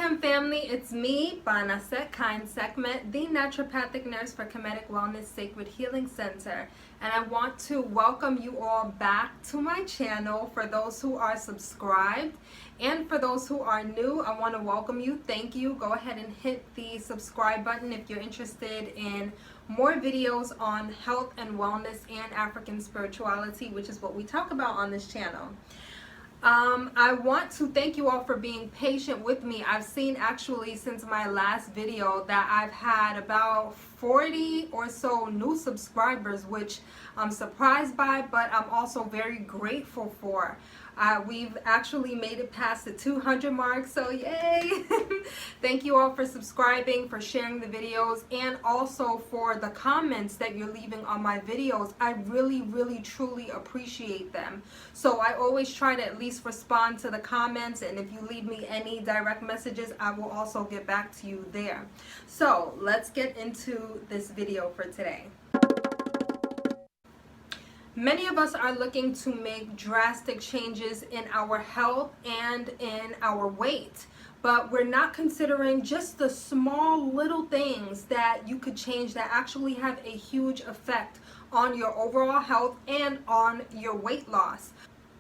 Welcome family, it's me, BaNAuset KaNSekhmet, the naturopathic nurse for Kemetic Wellness Sacred Healing Center. And I want to welcome you all back to my channel. For those who are subscribed and for those who are new, I want to welcome you. Thank you. Go ahead and hit the subscribe button if you're interested in more videos on health and wellness and African spirituality, which is what we talk about on this channel. I want to thank you all for being patient with me. I've seen actually since my last video that I've had about 40 or so new subscribers, which I'm surprised by, but I'm also very grateful for. We've actually made it past the 200 mark, so yay! Thank you all for subscribing, for sharing the videos, and also for the comments that you're leaving on my videos. I really truly appreciate them. So I always try to at least respond to the comments, and if you leave me any direct messages, I will also get back to you there. So let's get into this video for today. Many of us are looking to make drastic changes in our health and in our weight, but we're not considering just the small little things that you could change that actually have a huge effect on your overall health and on your weight loss.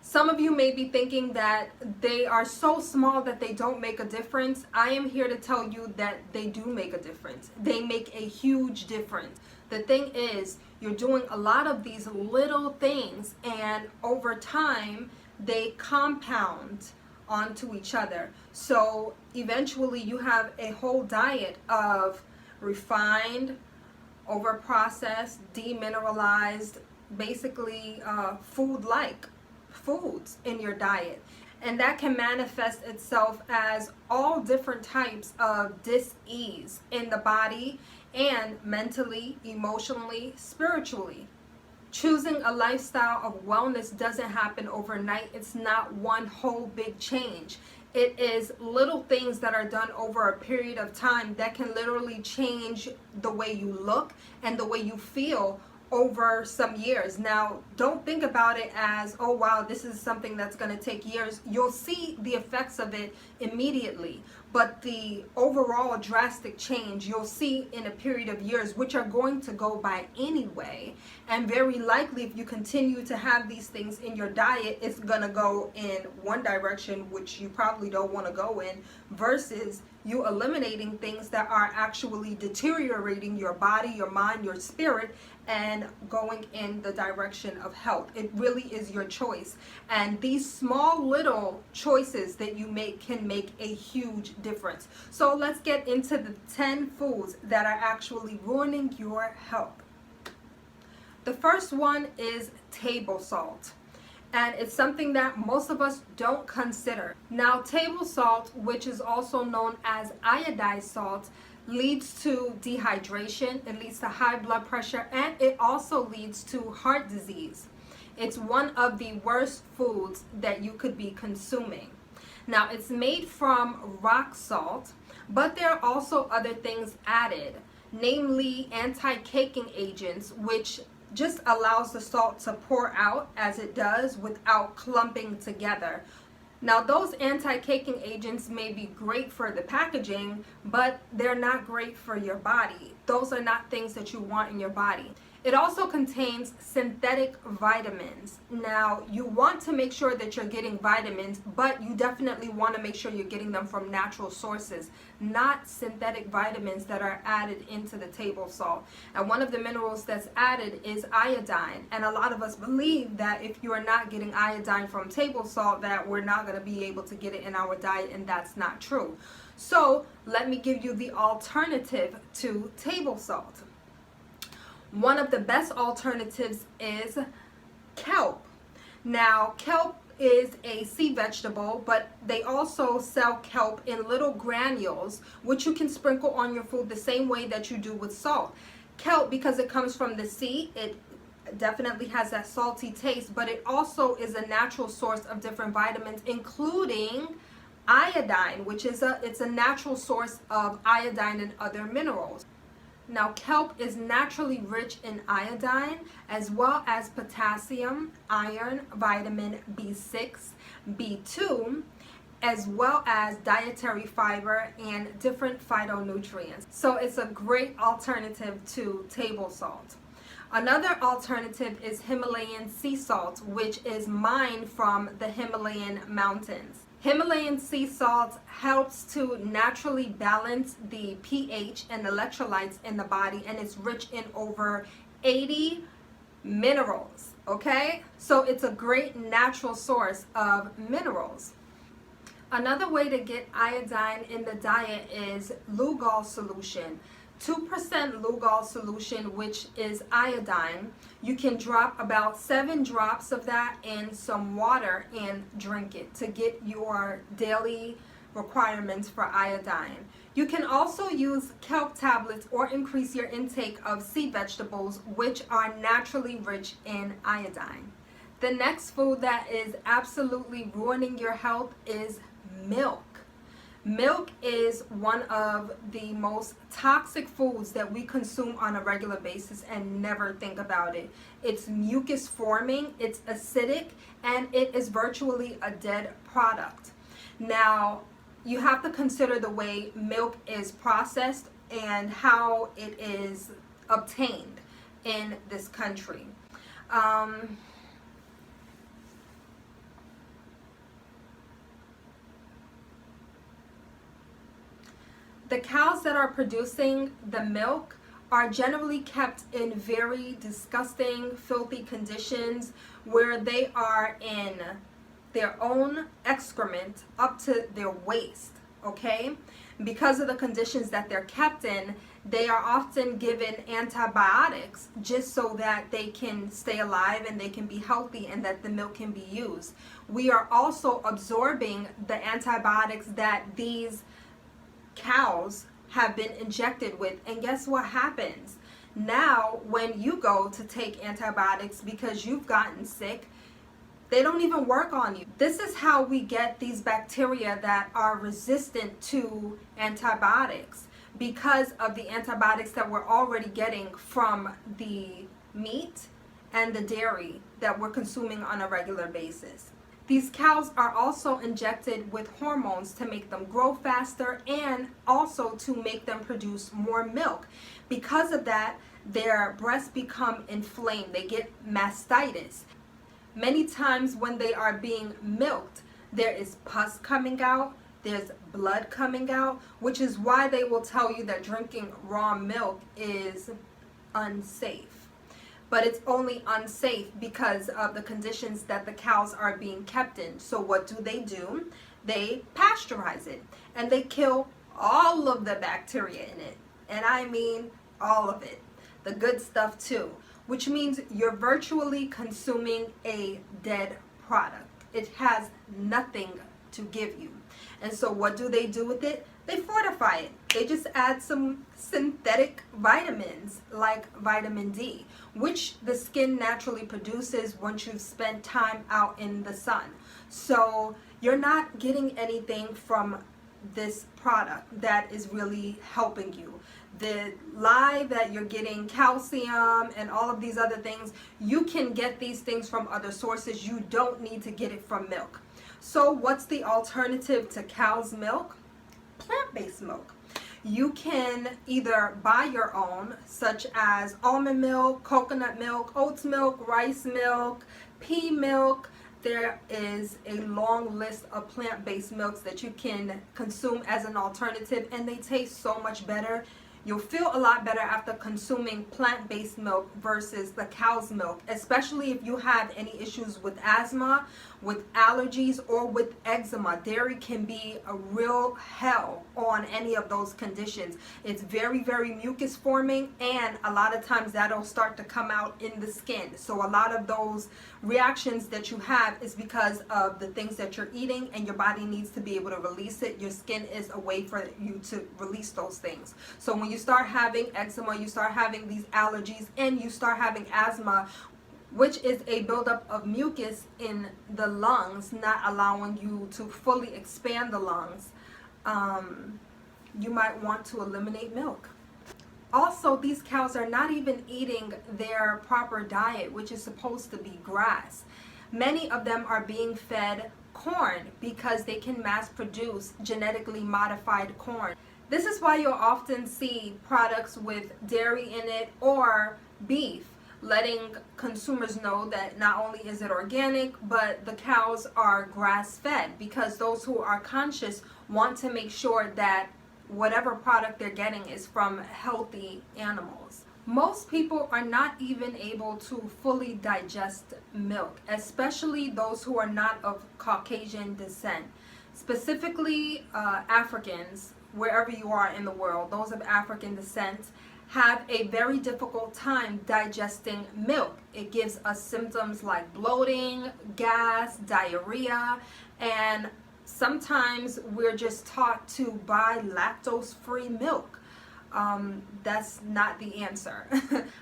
Some of you may be thinking that they are so small that they don't make a difference. I am here to tell you that they do make a difference. They make a huge difference. The thing is, you're doing a lot of these little things, and over time, they compound onto each other. So eventually you have a whole diet of refined, over-processed, demineralized, basically food-like foods in your diet. And that can manifest itself as all different types of dis-ease in the body and mentally, emotionally, spiritually. Choosing a lifestyle of wellness doesn't happen overnight. It's not one whole big change. It is little things that are done over a period of time that can literally change the way you look and the way you feel over some years. Now, don't think about it as, oh wow, this is something that's going to take years. You'll see the effects of it immediately, but the overall drastic change you'll see in a period of years, which are going to go by anyway. And very likely, if you continue to have these things in your diet, it's going to go in one direction, which you probably don't want to go in, versus you eliminating things that are actually deteriorating your body, your mind, your spirit, and going in the direction of health. It really is your choice. And these small little choices that you make can make a huge difference. So let's get into the 10 foods that are actually ruining your health. The first one is table salt. And it's something that most of us don't consider. Now, table salt, which is also known as iodized salt, leads to dehydration, it leads to high blood pressure, and it also leads to heart disease. It's one of the worst foods that you could be consuming. Now, it's made from rock salt, but there are also other things added, namely anti-caking agents, which just allows the salt to pour out as it does without clumping together. Now, those anti-caking agents may be great for the packaging, but they're not great for your body. Those are not things that you want in your body. It also contains synthetic vitamins. Now, you want to make sure that you're getting vitamins, but you definitely want to make sure you're getting them from natural sources, not synthetic vitamins that are added into the table salt. And one of the minerals that's added is iodine. And a lot of us believe that if you are not getting iodine from table salt, that we're not going to be able to get it in our diet, and that's not true. So let me give you the alternative to table salt. One of the best alternatives is kelp. Now, kelp is a sea vegetable, but they also sell kelp in little granules, which you can sprinkle on your food the same way that you do with salt. Kelp, because it comes from the sea, it definitely has that salty taste, but it also is a natural source of different vitamins, including iodine, which is it's a natural source of iodine and other minerals. Now, kelp is naturally rich in iodine as well as potassium, iron, vitamin B6, B2, as well as dietary fiber and different phytonutrients. So it's a great alternative to table salt. Another alternative is Himalayan sea salt, which is mined from the Himalayan mountains. Himalayan sea salt helps to naturally balance the pH and electrolytes in the body, and it's rich in over 80 minerals, okay? So it's a great natural source of minerals. Another way to get iodine in the diet is Lugol solution. 2% Lugol solution, which is iodine. You can drop about 7 drops of that in some water and drink it to get your daily requirements for iodine. You can also use kelp tablets or increase your intake of sea vegetables, which are naturally rich in iodine. The next food that is absolutely ruining your health is milk. Milk is one of the most toxic foods that we consume on a regular basis and never think about it. It's mucus forming, it's acidic, and it is virtually a dead product. Now, you have to consider the way milk is processed and how it is obtained in this country. The cows that are producing the milk are generally kept in very disgusting, filthy conditions where they are in their own excrement up to their waist, okay? Because of the conditions that they're kept in, they are often given antibiotics just so that they can stay alive and they can be healthy and that the milk can be used. We are also absorbing the antibiotics that these cows have been injected with, and guess what happens? Now when you go to take antibiotics because you've gotten sick, they don't even work on you. This is how we get these bacteria that are resistant to antibiotics, because of the antibiotics that we're already getting from the meat and the dairy that we're consuming on a regular basis. These cows are also injected with hormones to make them grow faster and also to make them produce more milk. Because of that, their breasts become inflamed. They get mastitis. Many times when they are being milked, there is pus coming out, there's blood coming out, which is why they will tell you that drinking raw milk is unsafe. But it's only unsafe because of the conditions that the cows are being kept in. So what do? They pasteurize it and they kill all of the bacteria in it. And I mean all of it. The good stuff too. Which means you're virtually consuming a dead product. It has nothing to give you. And so what do they do with it? They fortify it. They just add some synthetic vitamins like vitamin D, which the skin naturally produces once you've spent time out in the sun. So you're not getting anything from this product that is really helping you. The lie that you're getting calcium and all of these other things, you can get these things from other sources. You don't need to get it from milk. So what's the alternative to cow's milk? Plant-based milk. You can either buy your own, such as almond milk, coconut milk, oats milk, rice milk, pea milk. There is a long list of plant-based milks that you can consume as an alternative, and they taste so much better. You'll feel a lot better after consuming plant-based milk versus the cow's milk, especially if you have any issues with asthma, with allergies, or with eczema. Dairy can be a real hell on any of those conditions. It's very, very mucus forming, and a lot of times that'll start to come out in the skin. So a lot of those reactions that you have is because of the things that you're eating, and your body needs to be able to release it. Your skin is a way for you to release those things. So when you start having eczema, you start having these allergies, and you start having asthma, which is a buildup of mucus in the lungs, not allowing you to fully expand the lungs, you might want to eliminate milk. Also, these cows are not even eating their proper diet, which is supposed to be grass. Many of them are being fed corn because they can mass produce genetically modified corn. This is why you'll often see products with dairy in it or beef, letting consumers know that not only is it organic, but the cows are grass-fed, because those who are conscious want to make sure that whatever product they're getting is from healthy animals. Most people are not even able to fully digest milk, especially those who are not of Caucasian descent. Specifically, Africans, wherever you are in the world, those of African descent have a very difficult time digesting milk. It gives us symptoms like bloating, gas, diarrhea, and sometimes we're just taught to buy lactose-free milk. That's not the answer.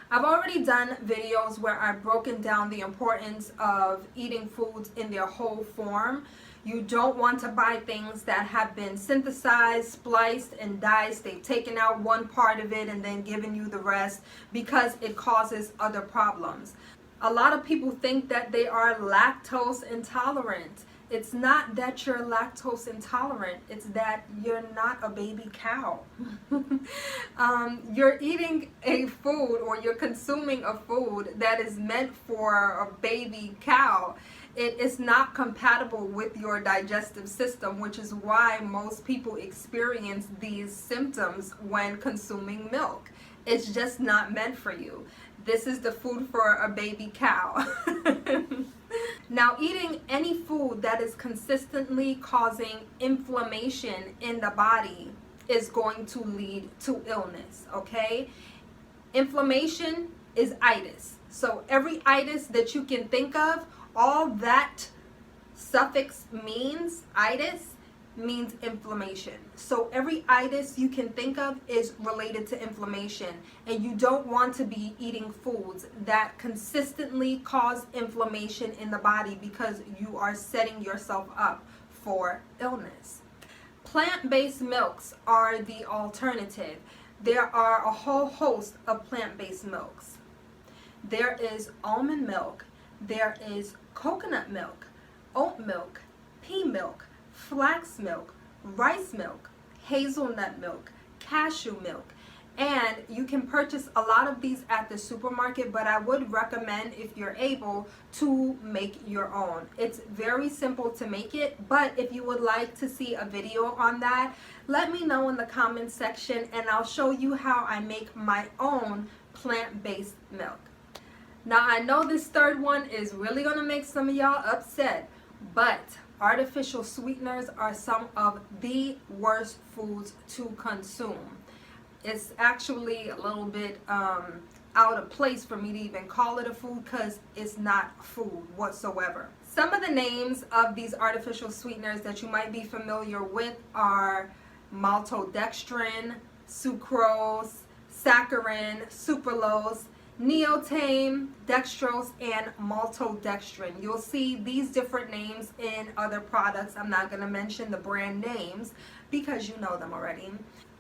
I've already done videos where I've broken down the importance of eating foods in their whole form. You don't want to buy things that have been synthesized, spliced, and diced. They've taken out one part of it and then given you the rest, because it causes other problems. A lot of people think that they are lactose intolerant. It's not that you're lactose intolerant, it's that you're not a baby cow. You're eating a food, or you're consuming a food that is meant for a baby cow. It is not compatible with your digestive system, which is why most people experience these symptoms when consuming milk. It's just not meant for you. This is the food for a baby cow. Now, eating any food that is consistently causing inflammation in the body is going to lead to illness, okay? Inflammation is itis. So every itis that you can think of, all that suffix means, itis, means inflammation. So every itis you can think of is related to inflammation, and you don't want to be eating foods that consistently cause inflammation in the body, because you are setting yourself up for illness. Plant-based milks are the alternative. There are a whole host of plant-based milks. There is almond milk, there is coconut milk, oat milk, pea milk, flax milk, rice milk, hazelnut milk, cashew milk, and you can purchase a lot of these at the supermarket, but I would recommend, if you're able, to make your own. It's very simple to make it, but if you would like to see a video on that, let me know in the comments section and I'll show you how I make my own plant-based milk. Now, I know this third one is really going to make some of y'all upset, but artificial sweeteners are some of the worst foods to consume. It's actually a little bit out of place for me to even call it a food, because it's not food whatsoever. Some of the names of these artificial sweeteners that you might be familiar with are maltodextrin, sucrose, saccharin, sucralose, neotame, dextrose, and maltodextrin. You'll see these different names in other products. I'm not going to mention the brand names because you know them already.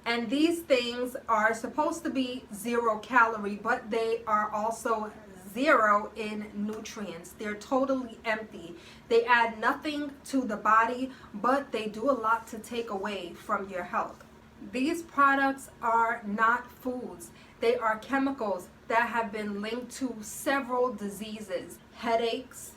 And these things are supposed to be 0 calorie, but they are also 0 in nutrients. They're totally empty. They add nothing to the body, but they do a lot to take away from your health. These products are not foods. They are chemicals that have been linked to several diseases: headaches,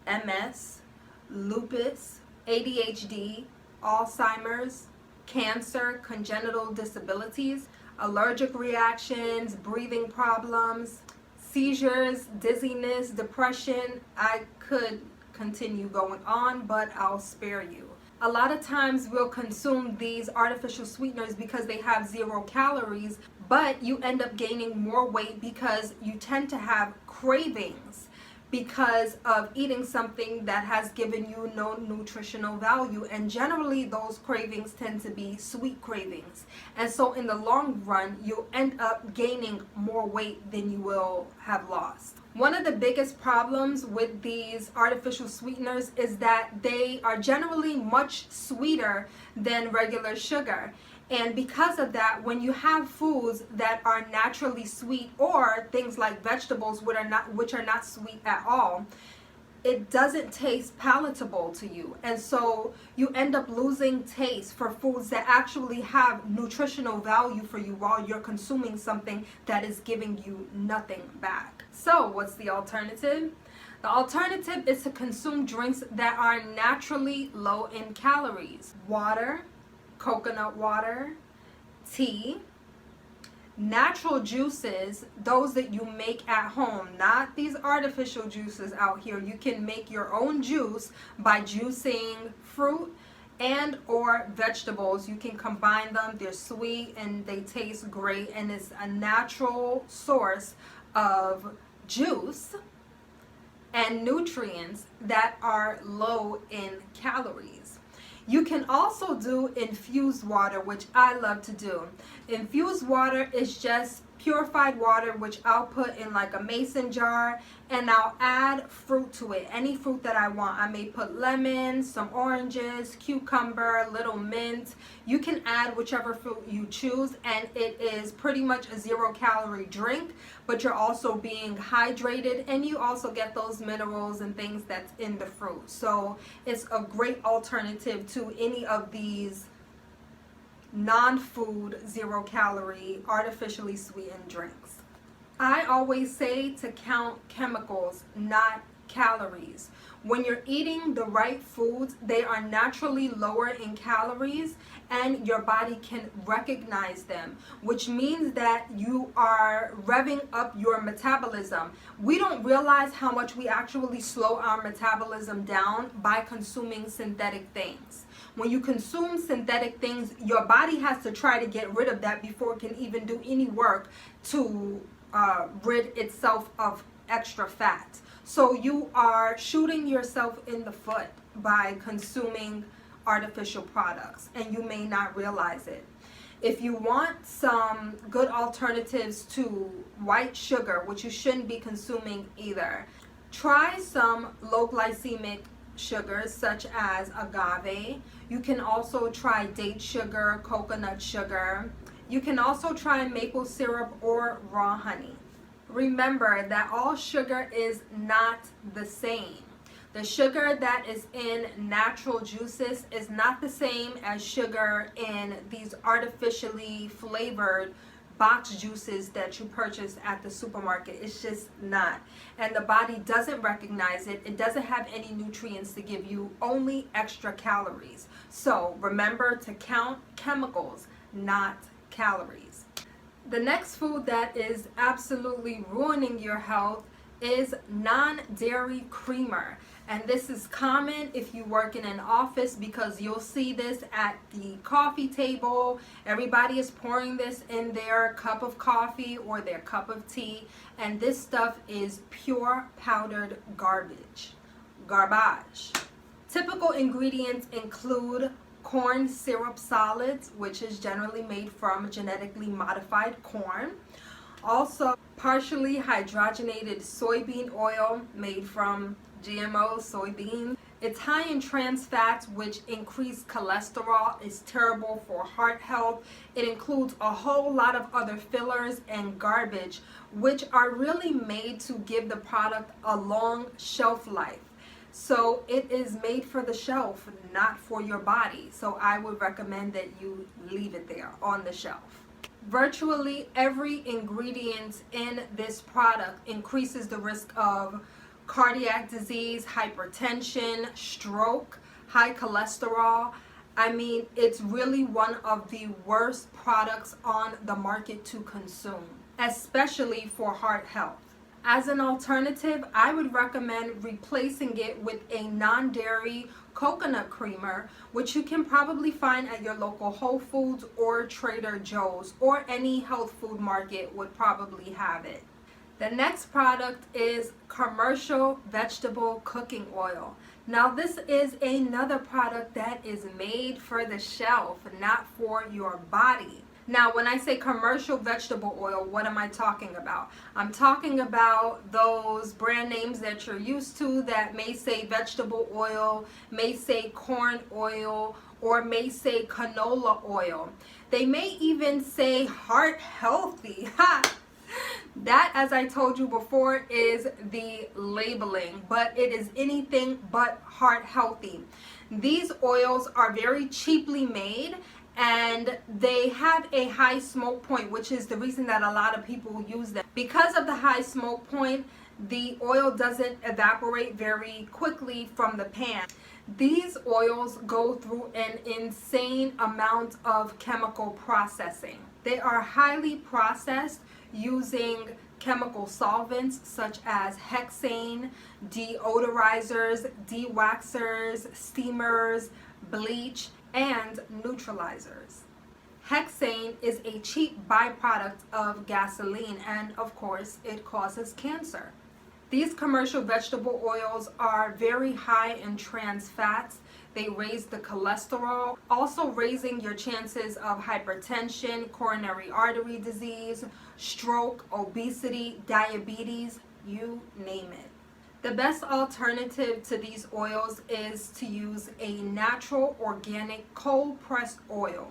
MS, lupus, ADHD, Alzheimer's, cancer, congenital disabilities, allergic reactions, breathing problems, seizures, dizziness, depression. I could continue going on, but I'll spare you. A lot of times we'll consume these artificial sweeteners because they have 0 calories, but you end up gaining more weight because you tend to have cravings because of eating something that has given you no nutritional value, and generally those cravings tend to be sweet cravings, and so in the long run you'll end up gaining more weight than you will have lost. One of the biggest problems with these artificial sweeteners is that they are generally much sweeter than regular sugar. And because of that, when you have foods that are naturally sweet, or things like vegetables which are not sweet at all, it doesn't taste palatable to you. And so you end up losing taste for foods that actually have nutritional value for you while you're consuming something that is giving you nothing back. So what's the alternative? The alternative is to consume drinks that are naturally low in calories. Water, coconut water, tea, natural juices, those that you make at home, not these artificial juices out here. You can make your own juice by juicing fruit and or vegetables. You can combine them. They're sweet and they taste great, and it's a natural source of juice and nutrients that are low in calories. You can also do infused water, which I love to do. Infused water is just purified water, which I'll put in like a mason jar, and I'll add fruit to it, any fruit that I want. I may put lemon, some oranges, cucumber, little mint. You can add whichever fruit you choose, and it is pretty much a 0-calorie drink, but you're also being hydrated, and you also get those minerals and things that's in the fruit. So it's a great alternative to any of these non-food, 0-calorie, artificially sweetened drinks. I always say to count chemicals, not calories. When you're eating the right foods, they are naturally lower in calories and your body can recognize them, which means that you are revving up your metabolism. We don't realize how much we actually slow our metabolism down by consuming synthetic things. When you consume synthetic things, your body has to try to get rid of that before it can even do any work to rid itself of extra fat. So you are shooting yourself in the foot by consuming artificial products, and you may not realize it. If you want some good alternatives to white sugar, which you shouldn't be consuming either, try some low glycemic sugars such as agave. You can also try date sugar, coconut sugar. You can also try maple syrup or raw honey. Remember that all sugar is not the same. The sugar that is in natural juices is not the same as sugar in these artificially flavored box juices that you purchase at the supermarket. It's just not. And the body doesn't recognize it. It doesn't have any nutrients to give you, only extra calories. So remember to count chemicals, not calories. The next food that is absolutely ruining your health is non-dairy creamer. And this is common if you work in an office, because you'll see this at the coffee table. Everybody is pouring this in their cup of coffee or their cup of tea, and this stuff is pure powdered garbage. Typical ingredients include corn syrup solids, which is generally made from genetically modified corn. Also, partially hydrogenated soybean oil made from GMO soybeans. It's high in trans fats, which increase cholesterol, is terrible for heart health. It includes a whole lot of other fillers and garbage, which are really made to give the product a long shelf life. So it is made for the shelf, not for your body. So I would recommend that you leave it there on the shelf. Virtually every ingredient in this product increases the risk of cardiac disease, hypertension, stroke, high cholesterol. I mean, it's really one of the worst products on the market to consume, especially for heart health. As an alternative, I would recommend replacing it with a non-dairy coconut creamer, which you can probably find at your local Whole Foods or Trader Joe's, or any health food market would probably have it. The next product is commercial vegetable cooking oil. Now this is another product that is made for the shelf, not for your body. Now, when I say commercial vegetable oil, what am I talking about? I'm talking about those brand names that you're used to that may say vegetable oil, may say corn oil, or may say canola oil. They may even say heart healthy. Ha! That, as I told you before, is the labeling, but it is anything but heart healthy. These oils are very cheaply made, and they have a high smoke point, which is the reason that a lot of people use them. Because of the high smoke point, the oil doesn't evaporate very quickly from the pan. These oils go through an insane amount of chemical processing. They are highly processed using chemical solvents such as hexane, deodorizers, dewaxers, steamers, bleach, and neutralizers. Hexane is a cheap byproduct of gasoline, and of course it causes cancer. These commercial vegetable oils are very high in trans fats. They raise the cholesterol, also raising your chances of hypertension, coronary artery disease, stroke, obesity, diabetes, you name it. The best alternative to these oils is to use a natural, organic, cold-pressed oil.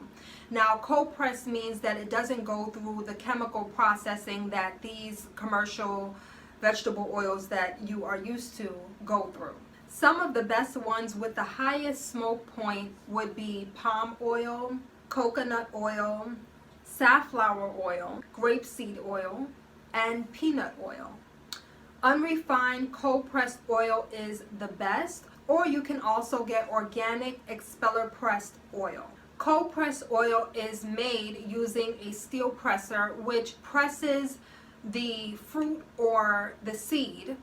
Now, cold-pressed means that it doesn't go through the chemical processing that these commercial vegetable oils that you are used to go through. Some of the best ones with the highest smoke point would be palm oil, coconut oil, safflower oil, grapeseed oil, and peanut oil. Unrefined cold-pressed oil is the best, or you can also get organic expeller-pressed oil. Cold-pressed oil is made using a steel presser, which presses the fruit or the seed,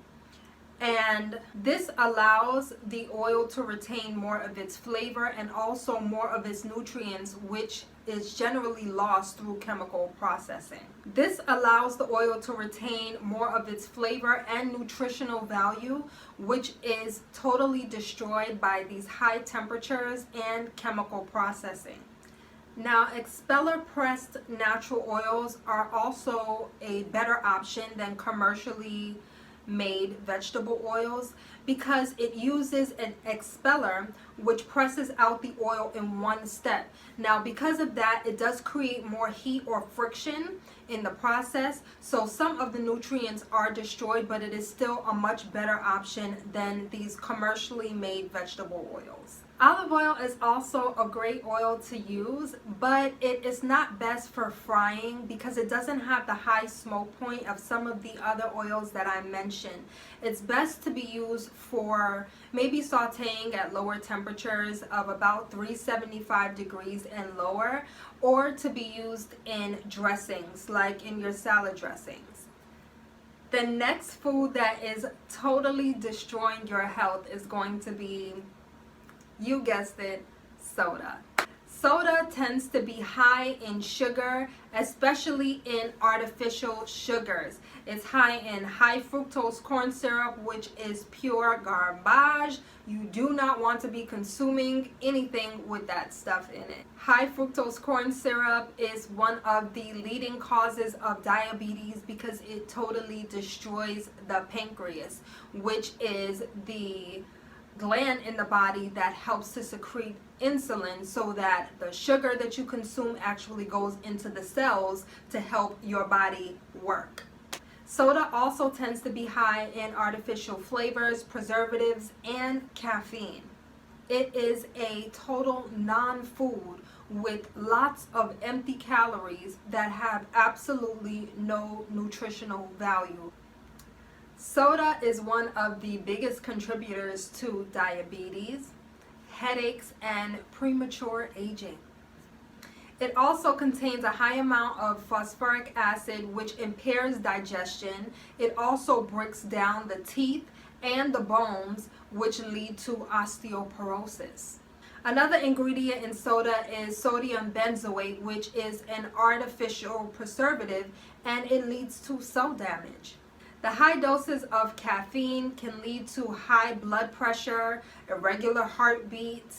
and this allows the oil to retain more of its flavor and also more of its nutrients, which is generally lost through chemical processing. This allows the oil to retain more of its flavor and nutritional value, which is totally destroyed by these high temperatures and chemical processing. Now, expeller pressed natural oils are also a better option than commercially made vegetable oils because it uses an expeller which presses out the oil in one step. Now, because of that, it does create more heat or friction in the process, so some of the nutrients are destroyed, but it is still a much better option than these commercially made vegetable oils. Olive oil is also a great oil to use, but it is not best for frying because it doesn't have the high smoke point of some of the other oils that I mentioned. It's best to be used for maybe sauteing at lower temperatures of about 375 degrees and lower, or to be used in dressings like in your salad dressings. The next food that is totally destroying your health is going to be, you guessed it, soda. Soda tends to be high in sugar, especially in artificial sugars. It's high in high fructose corn syrup, which is pure garbage. You do not want to be consuming anything with that stuff in it. High fructose corn syrup is one of the leading causes of diabetes because it totally destroys the pancreas, which is the gland in the body that helps to secrete insulin so that the sugar that you consume actually goes into the cells to help your body work. Soda also tends to be high in artificial flavors, preservatives, and caffeine. It is a total non-food with lots of empty calories that have absolutely no nutritional value. Soda is one of the biggest contributors to diabetes, headaches, and premature aging. It also contains a high amount of phosphoric acid, which impairs digestion. It also breaks down the teeth and the bones, which lead to osteoporosis. Another ingredient in soda is sodium benzoate, which is an artificial preservative, and it leads to cell damage. The high doses of caffeine can lead to high blood pressure, irregular heartbeat,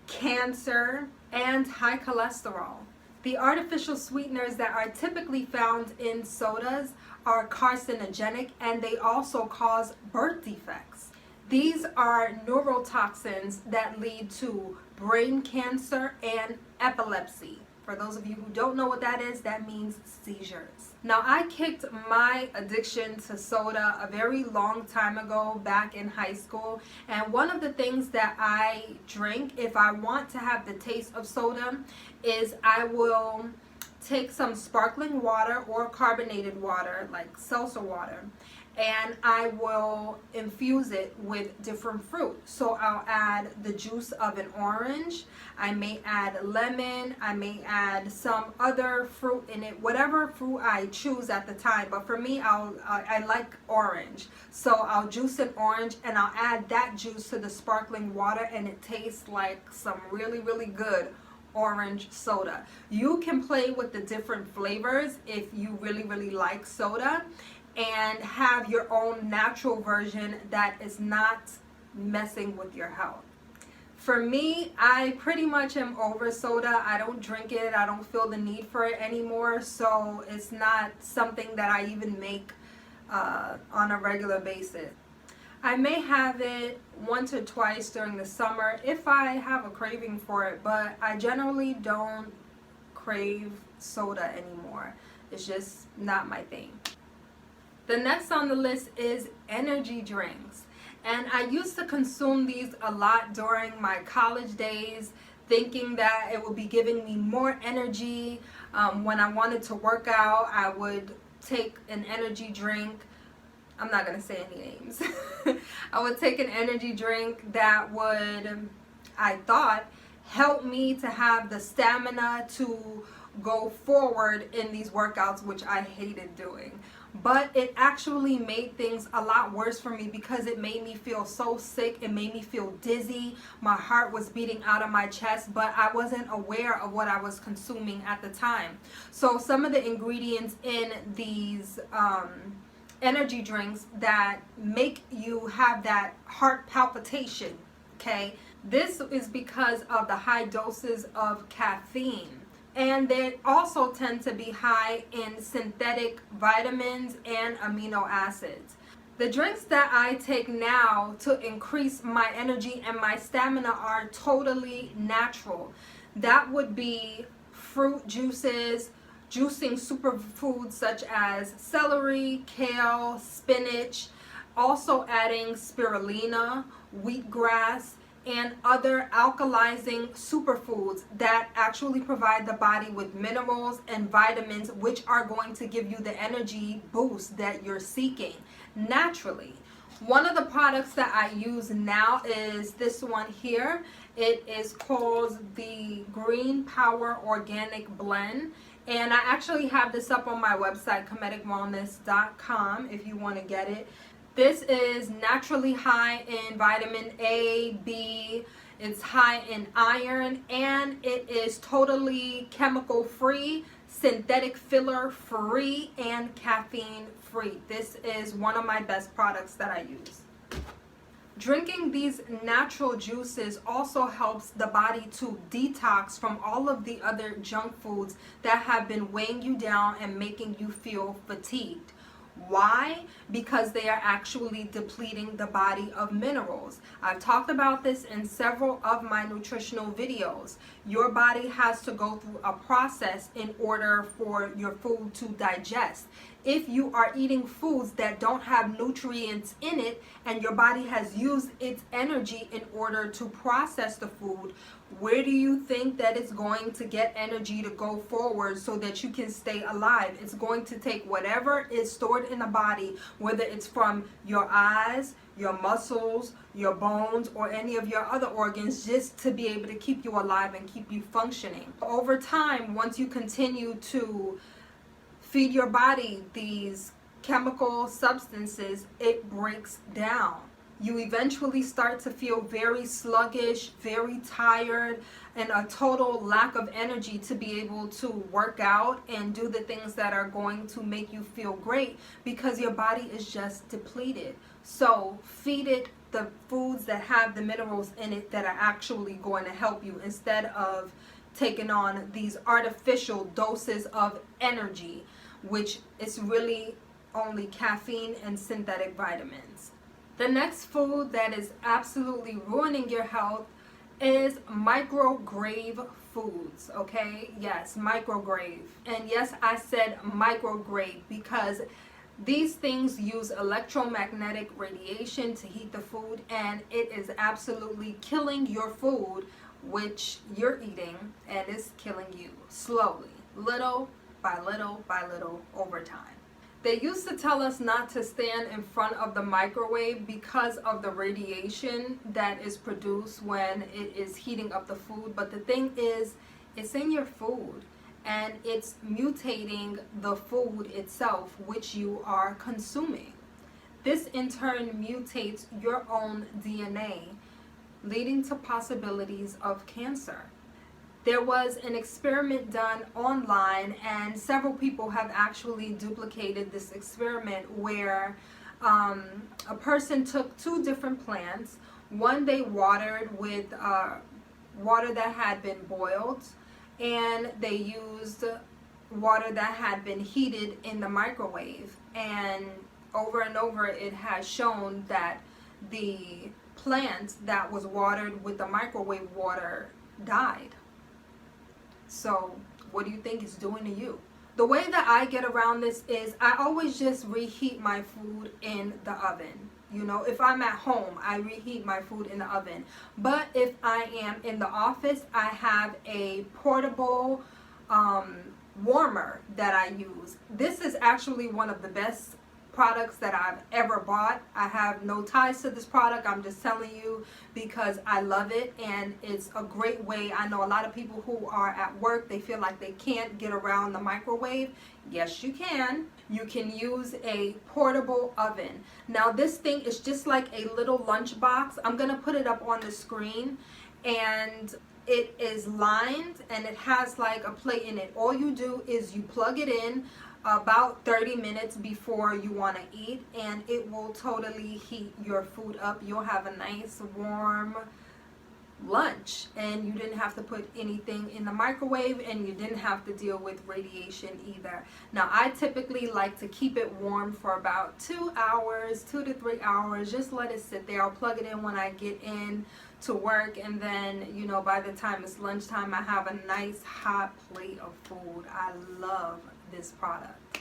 cancer, and high cholesterol. The artificial sweeteners that are typically found in sodas are carcinogenic, and they also cause birth defects. These are neurotoxins that lead to brain cancer and epilepsy. For those of you who don't know what that is, that means seizures. Now, I kicked my addiction to soda a very long time ago, back in high school. And one of the things that I drink if I want to have the taste of soda is I will take some sparkling water or carbonated water, like seltzer water, and I will infuse it with different fruit. So I'll add the juice of an orange, I may add lemon, I may add some other fruit in it, whatever fruit I choose at the time. But for me, I like orange, so I'll juice an orange and I'll add that juice to the sparkling water, and it tastes like some really, really good orange soda. You can play with the different flavors if you really, really like soda, and have your own natural version that is not messing with your health. For me, I pretty much am over soda. I don't drink it. I don't feel the need for it anymore. So it's not something that I even make on a regular basis. I may have it once or twice during the summer if I have a craving for it, but I generally don't crave soda anymore. It's just not my thing. The next on the list is energy drinks. And I used to consume these a lot during my college days, thinking that it would be giving me more energy. When I wanted to work out, I would take an energy drink. I'm not going to say any names. I would take an energy drink that would, I thought, help me to have the stamina to go forward in these workouts, which I hated doing. But it actually made things a lot worse for me because it made me feel so sick. It made me feel dizzy. My heart was beating out of my chest, but I wasn't aware of what I was consuming at the time. So some of the ingredients in these energy drinks that make you have that heart palpitation, okay? This is because of the high doses of caffeine. And they also tend to be high in synthetic vitamins and amino acids. The drinks that I take now to increase my energy and my stamina are totally natural. That would be fruit juices, juicing superfoods such as celery, kale, spinach, also adding spirulina, wheatgrass, and other alkalizing superfoods that actually provide the body with minerals and vitamins, which are going to give you the energy boost that you're seeking naturally. One of the products that I use now is this one here. It is called the Green Power Organic Blend. And I actually have this up on my website, kemeticwellness.com, if you want to get it. This is naturally high in vitamin A, B, it's high in iron, and it is totally chemical free, synthetic filler free, and caffeine free. This is one of my best products that I use. Drinking these natural juices also helps the body to detox from all of the other junk foods that have been weighing you down and making you feel fatigued. Why? Because they are actually depleting the body of minerals. I've talked about this in several of my nutritional videos. Your body has to go through a process in order for your food to digest. If you are eating foods that don't have nutrients in it and your body has used its energy in order to process the food, where do you think that it's going to get energy to go forward so that you can stay alive? It's going to take whatever is stored in the body, whether it's from your eyes, your muscles, your bones, or any of your other organs, just to be able to keep you alive and keep you functioning. Over time, once you continue to feed your body these chemical substances, it breaks down. You eventually start to feel very sluggish, very tired, and a total lack of energy to be able to work out and do the things that are going to make you feel great because your body is just depleted. So feed it the foods that have the minerals in it that are actually going to help you, instead of taking on these artificial doses of energy, which is really only caffeine and synthetic vitamins. The next food that is absolutely ruining your health is microwave foods, okay? Yes, microwave. And yes, I said microwave because these things use electromagnetic radiation to heat the food, and it is absolutely killing your food, which you're eating, and it's killing you slowly, little by little by little over time. They used to tell us not to stand in front of the microwave because of the radiation that is produced when it is heating up the food. But the thing is, it's in your food and it's mutating the food itself, which you are consuming. This in turn mutates your own DNA, leading to possibilities of cancer. There was an experiment done online, and several people have actually duplicated this experiment where a person took two different plants. One they watered with water that had been boiled, and they used water that had been heated in the microwave. And over it has shown that the plant that was watered with the microwave water died. So what do you think it's doing to you? The way that I get around this is I always just reheat my food in the oven. You know, if I'm at home, I reheat my food in the oven. But if I am in the office, I have a portable warmer that I use. This is actually one of the best products that I've ever bought. I have no ties to this product. I'm just telling you because I love it, and it's a great way. I know a lot of people who are at work, they feel like they can't get around the microwave. Yes, you can. You can use a portable oven. Now this thing is just like a little lunch box. I'm gonna put it up on the screen, and it is lined and it has like a plate in it. All you do is you plug it in about 30 minutes before you want to eat, and it will totally heat your food up. You'll have a nice warm lunch, and you didn't have to put anything in the microwave, and you didn't have to deal with radiation either. Now I typically like to keep it warm for about 2 hours, 2 to 3 hours. Just let it sit there. I'll plug it in when I get in to work, and then, you know, by the time it's lunchtime, I have a nice hot plate of food. I love this product.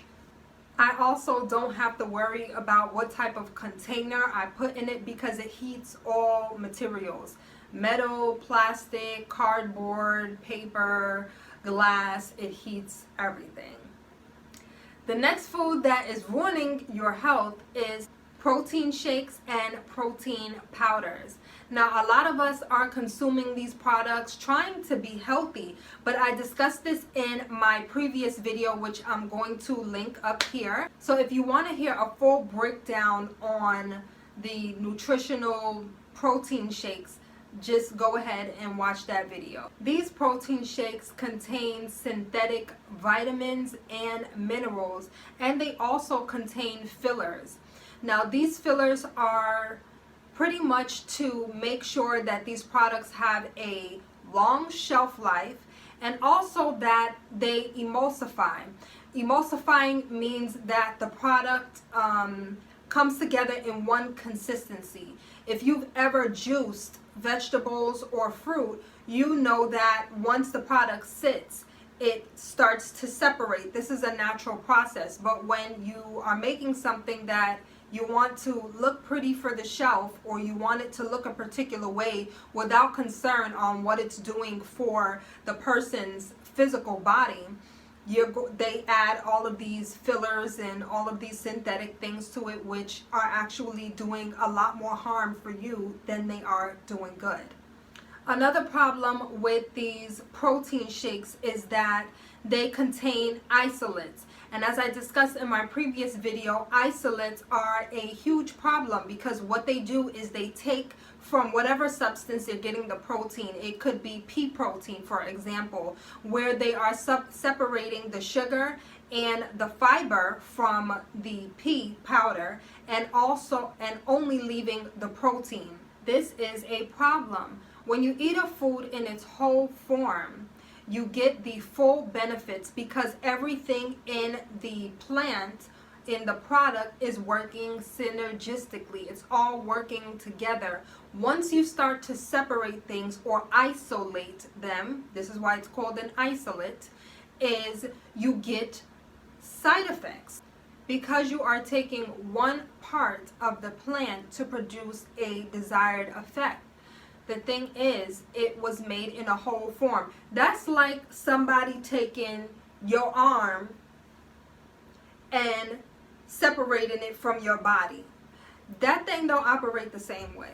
I also don't have to worry about what type of container I put in it because it heats all materials: metal, plastic, cardboard, paper, glass. It heats everything. The next food that is ruining your health is protein shakes and protein powders. Now a lot of us are consuming these products trying to be healthy, but I discussed this in my previous video, which I'm going to link up here. So if you want to hear a full breakdown on the nutritional protein shakes, just go ahead and watch that video. These protein shakes contain synthetic vitamins and minerals, and they also contain fillers. Now these fillers are pretty much to make sure that these products have a long shelf life, and also that they emulsify. Emulsifying means that the product comes together in one consistency. If you've ever juiced vegetables or fruit, you know that once the product sits, it starts to separate. This is a natural process, but when you are making something that you want to look pretty for the shelf, or you want it to look a particular way without concern on what it's doing for the person's physical body, they add all of these fillers and all of these synthetic things to it, which are actually doing a lot more harm for you than they are doing good. Another problem with these protein shakes is that they contain isolates. And as I discussed in my previous video, isolates are a huge problem because what they do is they take from whatever substance they're getting the protein. It could be pea protein, for example, where they are separating the sugar and the fiber from the pea powder, and only leaving the protein. This is a problem. When you eat a food in its whole form, you get the full benefits because everything in the plant in the product is working synergistically. It's all working together. Once you start to separate things or isolate them, this is why it's called an isolate, is you get side effects because you are taking one part of the plant to produce a desired effect. The thing is, it was made in a whole form. That's like somebody taking your arm and separating it from your body. That thing don't operate the same way.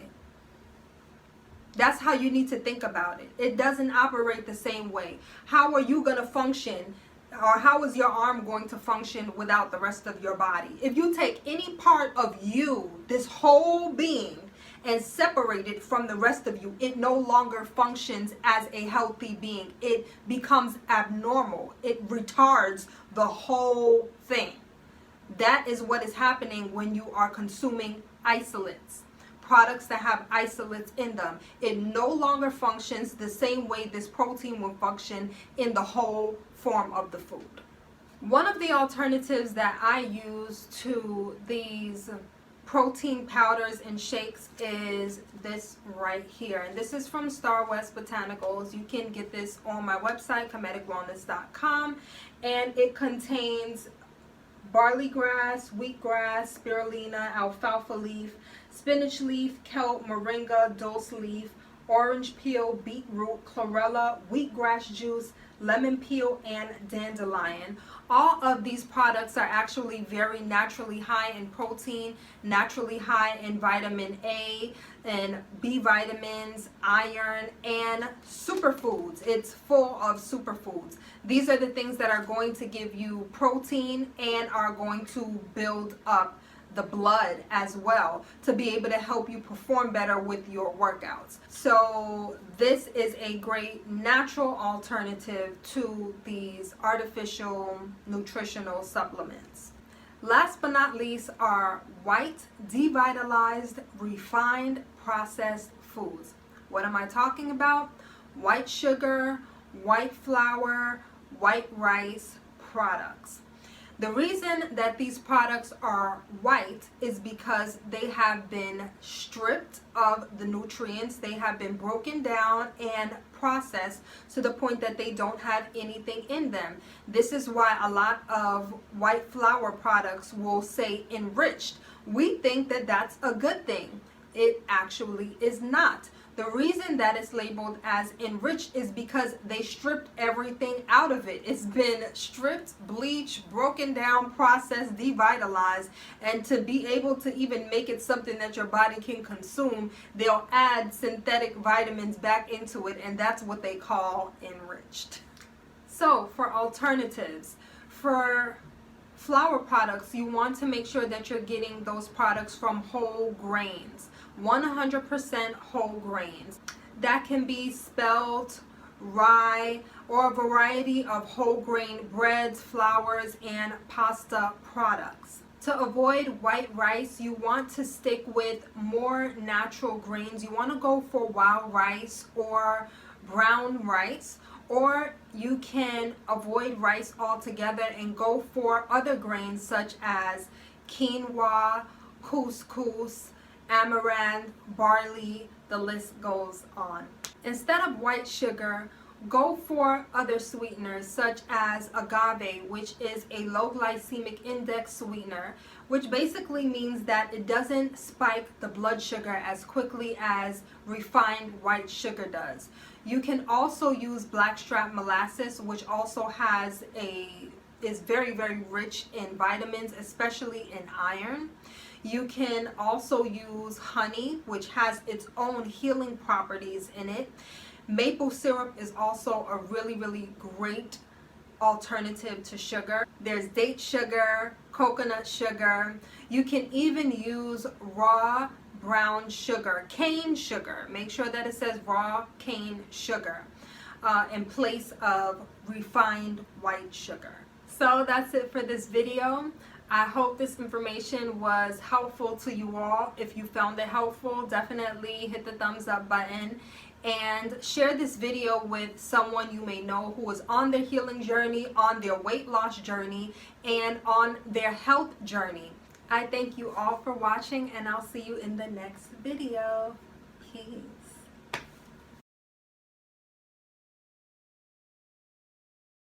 That's how you need to think about it. It doesn't operate the same way. How are you going to function, or how is your arm going to function without the rest of your body? If you take any part of you, this whole being, and separate it from the rest of you, it no longer functions as a healthy being. It becomes abnormal. It retards the whole thing. That is what is happening when you are consuming isolates. Products that have isolates in them. It no longer functions the same way this protein will function in the whole form of the food. One of the alternatives that I use to these protein powders and shakes is this right here, and this is from Star West Botanicals. You can get this on my website, kemeticwellness.com, and it contains barley grass, wheatgrass, spirulina, alfalfa leaf, spinach leaf, kelp, moringa, dulse leaf, orange peel, beetroot, chlorella, wheatgrass juice, lemon peel, and dandelion. All of these products are actually very naturally high in protein, naturally high in vitamin A and B vitamins, iron, and superfoods. It's full of superfoods. These are the things that are going to give you protein and are going to build up the blood as well to be able to help you perform better with your workouts. So this is a great natural alternative to these artificial nutritional supplements. Last but not least are white, devitalized, refined, processed foods. What am I talking about? White sugar, white flour, white rice products. The reason that these products are white is because they have been stripped of the nutrients. They have been broken down and processed to the point that they don't have anything in them. This is why a lot of white flour products will say enriched. We think that that's a good thing. It actually is not. The reason that it's labeled as enriched is because they stripped everything out of it. It's been stripped, bleached, broken down, processed, devitalized, and to be able to even make it something that your body can consume, they'll add synthetic vitamins back into it, and that's what they call enriched. So for alternatives, for flour products, you want to make sure that you're getting those products from whole grains. 100% whole grains. That can be spelt, rye, or a variety of whole grain breads, flours, and pasta products. To avoid white rice, you want to stick with more natural grains. You want to go for wild rice or brown rice, or you can avoid rice altogether and go for other grains such as quinoa, couscous, amaranth, barley, the list goes on. Instead of white sugar, go for other sweeteners such as agave, which is a low glycemic index sweetener, which basically means that it doesn't spike the blood sugar as quickly as refined white sugar does. You can also use blackstrap molasses, which also is very, very rich in vitamins, especially in iron. You can also use honey, which has its own healing properties in it. Maple syrup is also a really, really great alternative to sugar. There's date sugar, coconut sugar. You can even use raw brown sugar, cane sugar. Make sure that it says raw cane sugar in place of refined white sugar. So that's it for this video. I hope this information was helpful to you all. If you found it helpful, definitely hit the thumbs up button and share this video with someone you may know who is on their healing journey, on their weight loss journey, and on their health journey. I thank you all for watching, and I'll see you in the next video. Peace.